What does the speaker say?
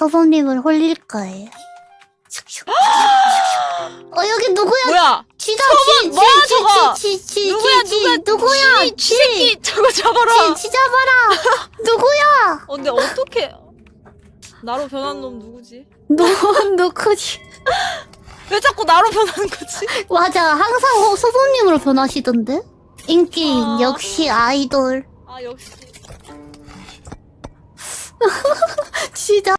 서버님을 홀릴 거예요. 여기 누구야? 뭐야? 쥐다 뭐야 저거? 누구야? 누구야? 쥐 새끼 저거 잡아라. 쥐 잡아라. 누구야? 근데 어떻게 나로 변한 놈 누구지? 누구지? 왜 자꾸 나로 변하는 거지? 맞아, 항상 서버님으로 변하시던데? 인게임 역시 아이돌. 아 역시. 진짜.